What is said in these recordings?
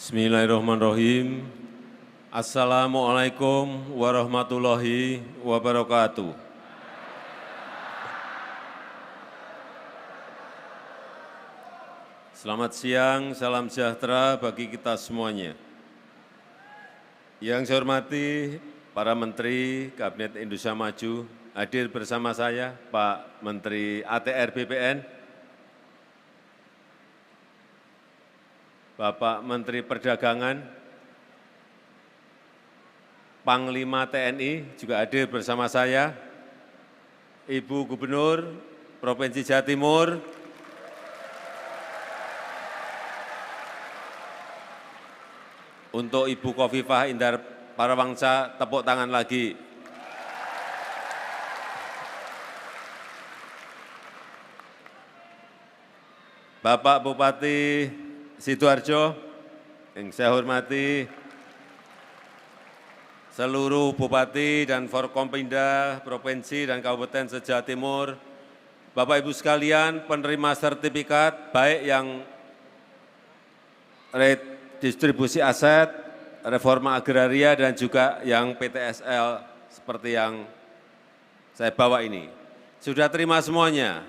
Bismillahirrahmanirrahim. Assalamualaikum warahmatullahi wabarakatuh. Selamat siang, salam sejahtera bagi kita semuanya. Yang saya hormati para Menteri Kabinet Indonesia Maju, hadir bersama saya Pak Menteri ATR BPN, Bapak Menteri Perdagangan, Panglima TNI juga hadir bersama saya, Ibu Gubernur Provinsi Jawa Timur, untuk Ibu Khofifah Indar Parawangsa, tepuk tangan lagi. Bapak Bupati Sidoarjo, yang saya hormati, seluruh Bupati dan Forkompinda Provinsi dan Kabupaten se-Jawa Timur, Bapak Ibu sekalian penerima sertifikat, baik yang redistribusi aset, reforma agraria, dan juga yang PTSL seperti yang saya bawa ini. Sudah terima semuanya?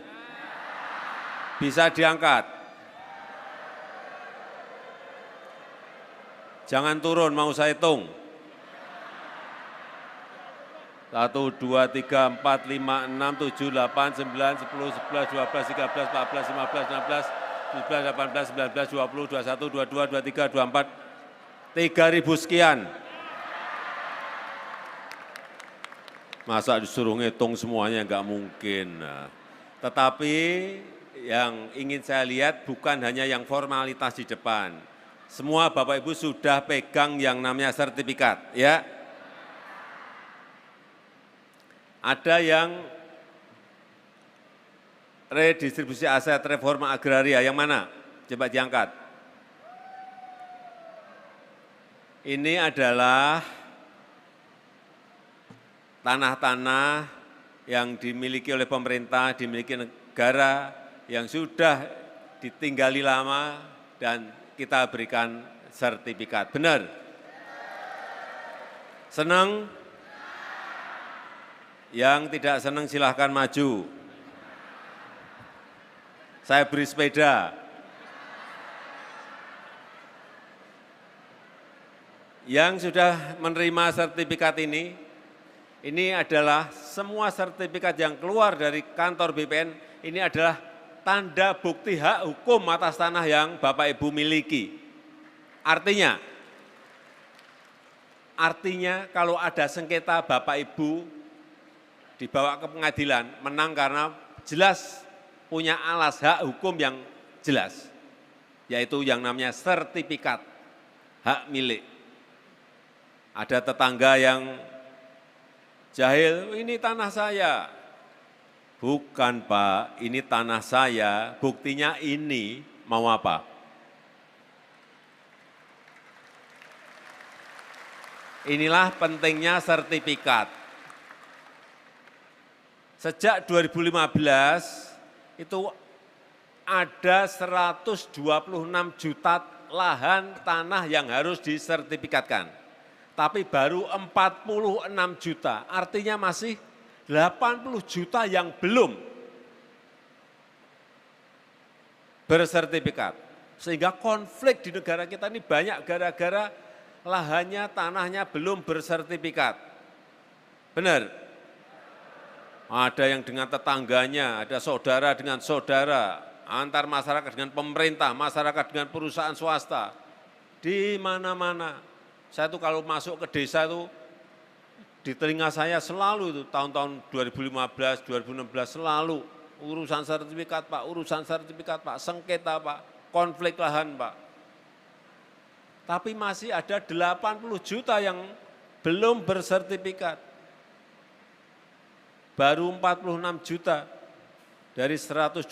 Bisa diangkat? Jangan turun, mau saya hitung. 1, 2, 3, 4, 5, 6, 7, 8, 9, 10, 11, 12, 13, 14, 15, 16, 17, 18, 19, 20, 21, 22, 23, 24, 3.000 sekian. Masa disuruh ngitung semuanya, enggak mungkin. Nah, tetapi yang ingin saya lihat bukan hanya yang formalitas di depan. Semua Bapak Ibu sudah pegang yang namanya sertifikat, ya. Ada yang redistribusi aset reforma agraria, yang mana? Coba diangkat. Ini adalah tanah-tanah yang dimiliki oleh pemerintah, dimiliki negara, yang sudah ditinggali lama dan kita berikan sertifikat. Benar? Senang? Yang tidak senang silahkan maju. Saya beri sepeda. Yang sudah menerima sertifikat ini adalah semua sertifikat yang keluar dari kantor BPN, ini adalah tanda bukti hak hukum atas tanah yang Bapak Ibu miliki. Artinya kalau ada sengketa Bapak Ibu dibawa ke pengadilan, menang karena jelas punya alas hak hukum yang jelas, yaitu yang namanya sertifikat hak milik. Ada tetangga yang jahil, ini tanah saya. Bukan Pak, ini tanah saya, buktinya ini, mau apa? Inilah pentingnya sertifikat. Sejak 2015 itu ada 126 juta lahan tanah yang harus disertifikatkan. Tapi baru 46 juta, artinya masih 80 juta yang belum bersertifikat. Sehingga konflik di negara kita ini banyak gara-gara lahannya, tanahnya belum bersertifikat. Benar? Ada yang dengan tetangganya, ada saudara dengan saudara, antar masyarakat dengan pemerintah, masyarakat dengan perusahaan swasta. Di mana-mana. Saya tuh kalau masuk ke desa itu, di telinga saya selalu itu tahun-tahun 2015, 2016 selalu urusan sertifikat Pak, sengketa Pak, konflik lahan Pak. Tapi masih ada 80 juta yang belum bersertifikat. Baru 46 juta dari 126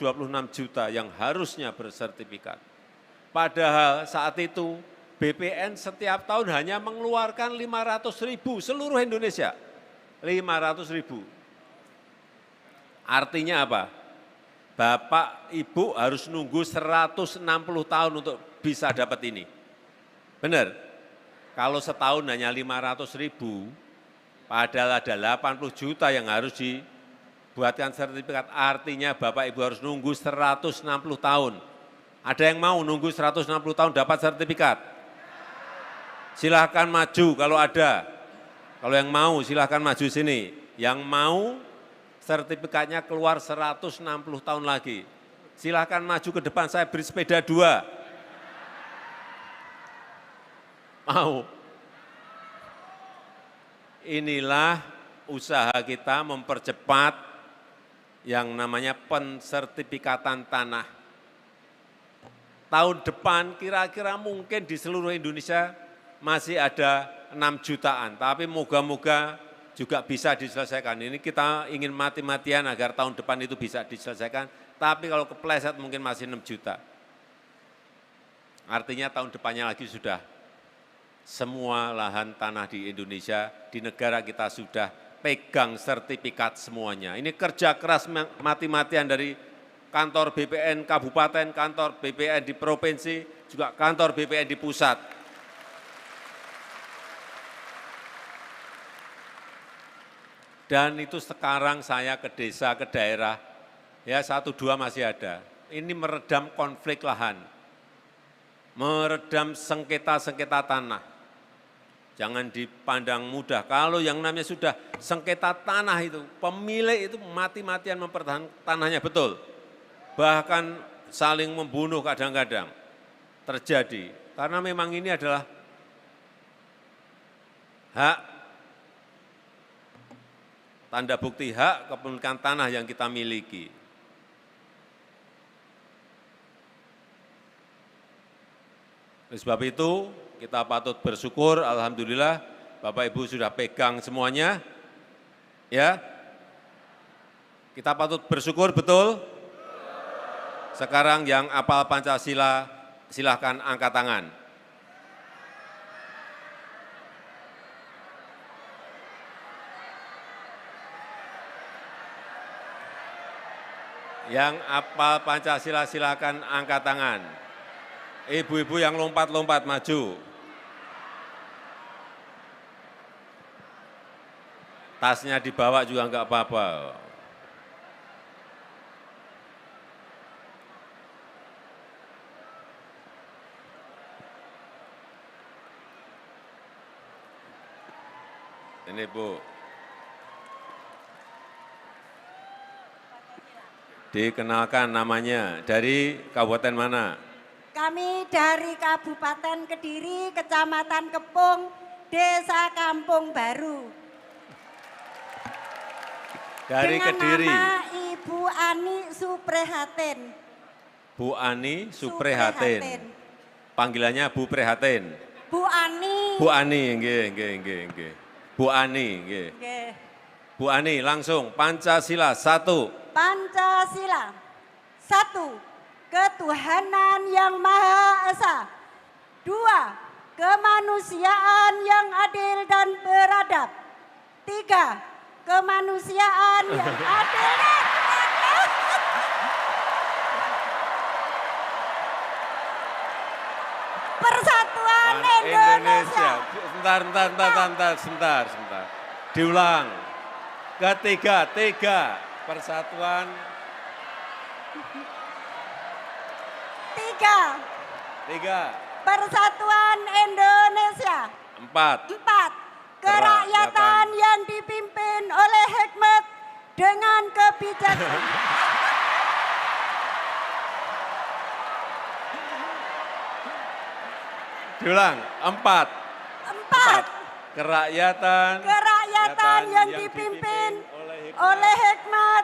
juta yang harusnya bersertifikat. Padahal saat itu BPN setiap tahun hanya mengeluarkan 500.000 seluruh Indonesia. 500.000. Artinya apa? Bapak, Ibu harus nunggu 160 tahun untuk bisa dapat ini. Benar? Kalau setahun hanya 500.000, padahal ada 80 juta yang harus dibuatkan sertifikat, artinya Bapak Ibu harus nunggu 160 tahun. Ada yang mau nunggu 160 tahun dapat sertifikat? Silahkan maju kalau ada. Kalau yang mau silahkan maju sini. Yang mau sertifikatnya keluar 160 tahun lagi. Silahkan maju ke depan, saya beri sepeda 2. Mau. Inilah usaha kita mempercepat yang namanya pensertifikatan tanah. Tahun depan kira-kira mungkin di seluruh Indonesia masih ada 6 jutaan, tapi moga-moga juga bisa diselesaikan. Ini kita ingin mati-matian agar tahun depan itu bisa diselesaikan, tapi kalau kepleset mungkin masih 6 juta. Artinya tahun depannya lagi sudah semua lahan tanah di Indonesia, di negara kita sudah pegang sertifikat semuanya. Ini kerja keras mati-matian dari kantor BPN kabupaten, kantor BPN di provinsi, juga kantor BPN di pusat. Dan itu sekarang saya ke desa, ke daerah, ya 1-2 masih ada. Ini meredam konflik lahan, meredam sengketa-sengketa tanah. Jangan dipandang mudah, kalau yang namanya sudah sengketa tanah itu, pemilik itu mati-matian mempertahankan tanahnya betul. Bahkan saling membunuh kadang-kadang terjadi. Karena memang ini adalah hak, tanda bukti hak kepemilikan tanah yang kita miliki. Oleh sebab itu, kita patut bersyukur, alhamdulillah Bapak Ibu sudah pegang semuanya. Ya. Kita patut bersyukur, betul? Sekarang yang hafal Pancasila, silahkan angkat tangan. Yang hafal Pancasila silahkan angkat tangan. Ibu-ibu yang lompat-lompat maju. Tasnya dibawa juga enggak apa-apa. Ini Bu. Dikenalkan namanya, dari kabupaten mana? Kami dari Kabupaten Kediri, Kecamatan Kepung, Desa Kampung Baru. Dari dengan Kediri. Nama Ibu Ani Suprihatin. Bu Ani Suprihatin. Panggilannya Bu Prihatin. Bu Ani. Bu Ani, nggih. Bu Ani, nggih. Bu Ani, langsung Pancasila 1. Pancasila 1. Ketuhanan yang Maha Esa. 2. Kemanusiaan yang adil dan beradab. 3. Kemanusiaan yang adil dan beradab. Persatuan Indonesia. Sebentar. Diulang. Ketiga, Persatuan. 3. Persatuan Indonesia. 4. Kerakyatan yang dipimpin oleh hikmat dengan kebijaksanaan. Diulang. 4. Kerakyatan yang dipimpin oleh hikmat,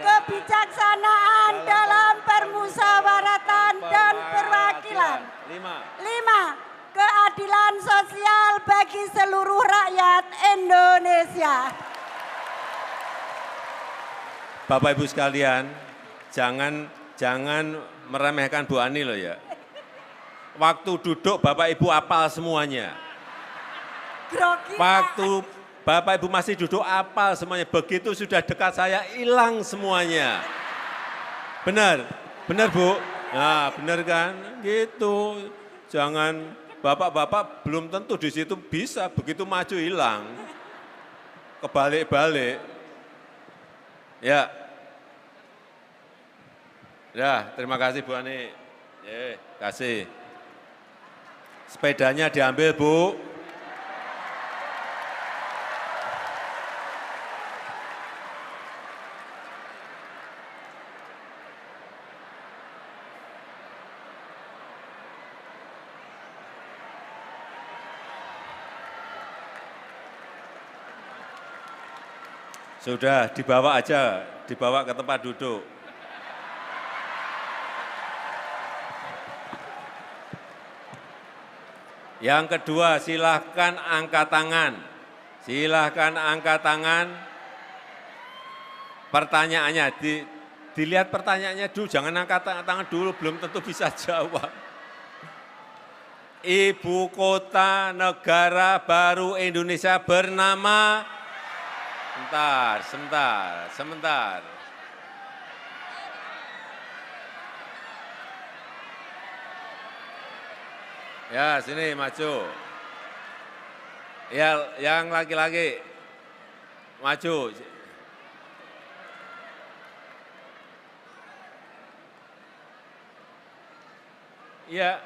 kebijaksanaan dalam permusyawaratan dan perwakilan. 5. Keadilan sosial bagi seluruh rakyat Indonesia. Bapak Ibu sekalian, jangan meremehkan Bu Ani loh ya. Waktu duduk Bapak Ibu apal semuanya. Waktu Bapak Ibu masih duduk apal semuanya, begitu sudah dekat saya hilang semuanya. Benar Bu? Nah benar kan? Gitu, jangan bapak-bapak belum tentu di situ bisa, begitu maju hilang. Kebalik-balik. Ya. Ya, terima kasih Bu Ani. Kasih. Sepedanya diambil, Bu. Sudah, dibawa aja, dibawa ke tempat duduk. Yang kedua, silahkan angkat tangan. Silahkan angkat tangan. Pertanyaannya, dilihat pertanyaannya dulu, jangan angkat tangan dulu, belum tentu bisa jawab. Ibu kota negara baru Indonesia bernama, sebentar. Ya, sini maju. Ya, yang laki-laki maju. Ya.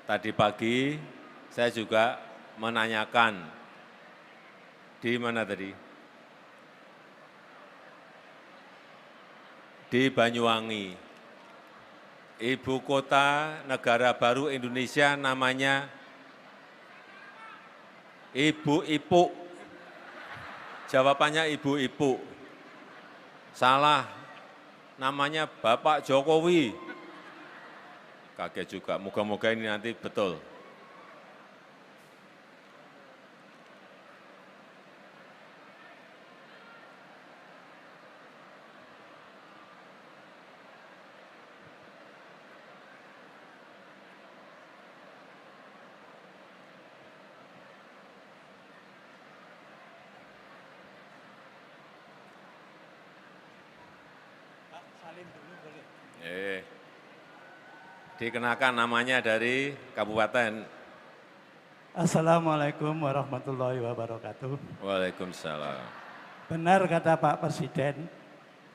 Tadi pagi saya juga menanyakan, di mana tadi? Di Banyuwangi. Ibu kota negara baru Indonesia namanya Ibu Ipuk. Jawabannya Ibu Ipuk. Salah, namanya Bapak Jokowi. Kaget juga, moga-moga ini nanti betul. Pak, salin dulu boleh? Dikenakan namanya dari kabupaten. Assalamualaikum warahmatullahi wabarakatuh. Waalaikumsalam. Benar kata Pak Presiden,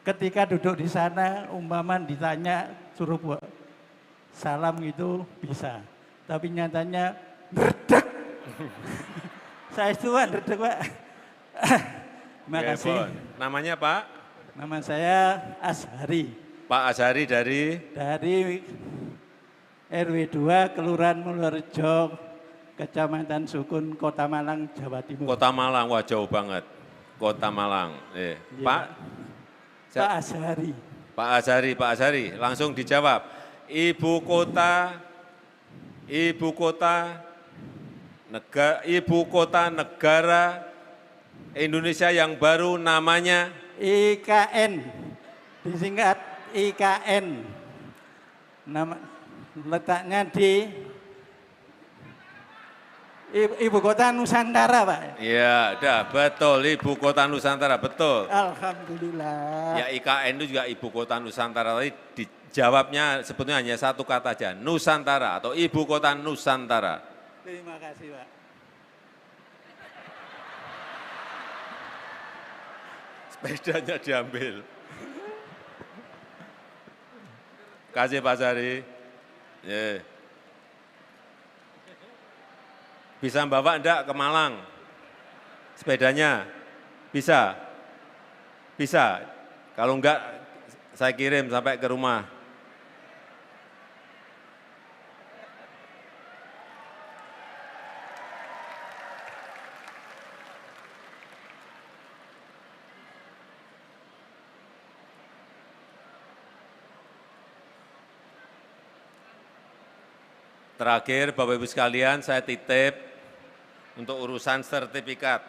ketika duduk di sana umpama ditanya suruh buat salam itu bisa. Tapi nyatanya redek. Saya tuan redek Pak. Terima kasih. Namanya Pak? Nama saya Ashari. Pak Ashari dari? Dari RW 2 Kelurahan Mulyorejo, Kecamatan Sukun, Kota Malang, Jawa Timur. Kota Malang, wah jauh banget. Kota Malang. Iya. Pak? Pak Ashari. Pak Ashari, langsung dijawab. Ibu kota negara Indonesia yang baru namanya IKN, disingkat IKN. Nama letaknya di Ibu Kota Nusantara, Pak. Iya, betul, Ibu Kota Nusantara, betul. Alhamdulillah. Ya IKN itu juga Ibu Kota Nusantara, tadi dijawabnya sebetulnya hanya satu kata aja, Nusantara atau Ibu Kota Nusantara. Terima kasih, Pak. Sepedanya diambil. Kasih Pak Sari. Bisa bawa enggak ke Malang? Sepedanya? Bisa? Bisa. Kalau enggak, saya kirim sampai ke rumah. Terakhir, Bapak Ibu sekalian, saya titip untuk urusan sertifikat.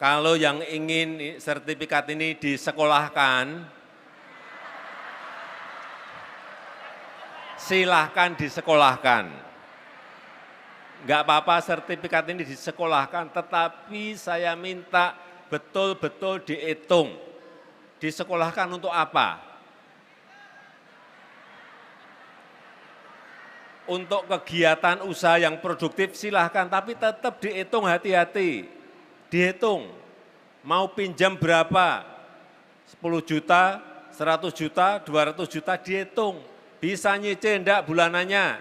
Kalau yang ingin sertifikat ini disekolahkan, silahkan disekolahkan. Enggak apa-apa sertifikat ini disekolahkan, tetapi saya minta betul-betul dihitung. Disekolahkan untuk apa? Untuk kegiatan usaha yang produktif silahkan, tapi tetap dihitung hati-hati. Dihitung, mau pinjam berapa? 10 juta, 100 juta, 200 juta dihitung. Bisa nyicil enggak bulanannya?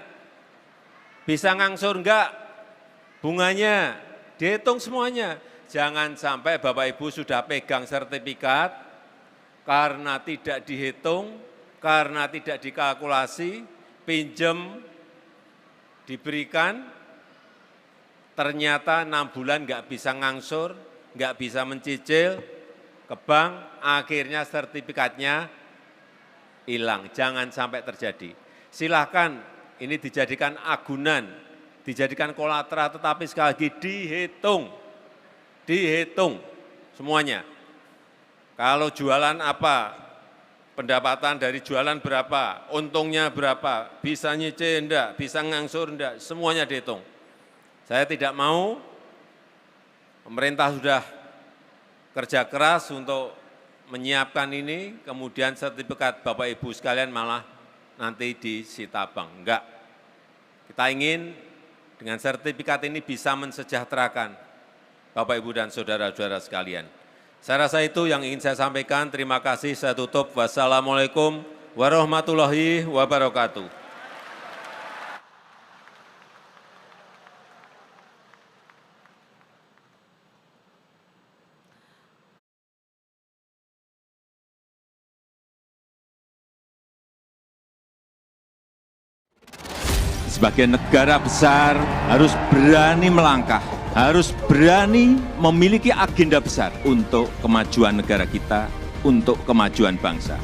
Bisa ngangsur enggak bunganya? Dihitung semuanya. Jangan sampai Bapak Ibu sudah pegang sertifikat, karena tidak dihitung, karena tidak dikalkulasi, pinjam, diberikan, ternyata 6 bulan nggak bisa ngangsur, nggak bisa mencicil ke bank, akhirnya sertifikatnya hilang. Jangan sampai terjadi. Silahkan ini dijadikan agunan, dijadikan kolateral, tetapi sekali lagi dihitung semuanya. Kalau jualan apa? Pendapatan dari jualan berapa, untungnya berapa, bisa nyicil enggak, bisa ngangsur enggak, semuanya dihitung. Saya tidak mau, pemerintah sudah kerja keras untuk menyiapkan ini, kemudian sertifikat Bapak Ibu sekalian malah nanti disita bank. Enggak. Kita ingin dengan sertifikat ini bisa mensejahterakan Bapak Ibu dan saudara-saudara sekalian. Saya rasa itu yang ingin saya sampaikan. Terima kasih, saya tutup. Wassalamualaikum warahmatullahi wabarakatuh. Sebagai negara besar harus berani melangkah, harus berani memiliki agenda besar untuk kemajuan negara kita, untuk kemajuan bangsa.